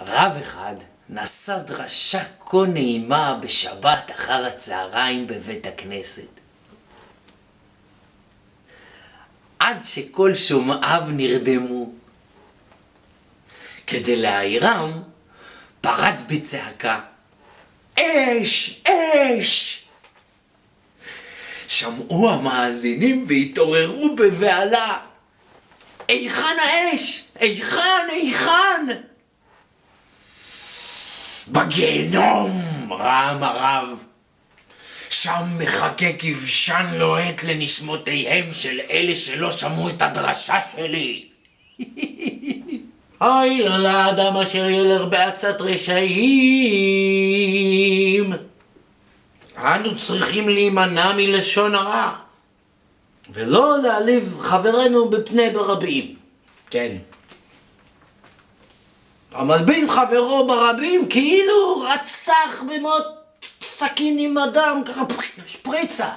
רב אחד נשא דרשה כה נעימה בשבת אחר הצהריים בבית הכנסת. עד שכל שומעיו נרדמו. כדי להעירם, פרץ בצעקה, אש! אש! שמעו המאזינים והתעוררו בבהלה. היכן האש? היכן? היכן? בגיהנום, רעם הרב. שם מחכה כבשן לוהט לנשמותיהם של אלה שלא שמעו את הדרשה שלי. אוי לא לאדם אשר ילך בעצת רשעים. אנו צריכים להימנע מלשון הרע, ולא להעליב חברנו בפני ברבים. כן. המלבין חברו ברבים כאילו רצח במות סכין עם אדם, ככה שפריצה.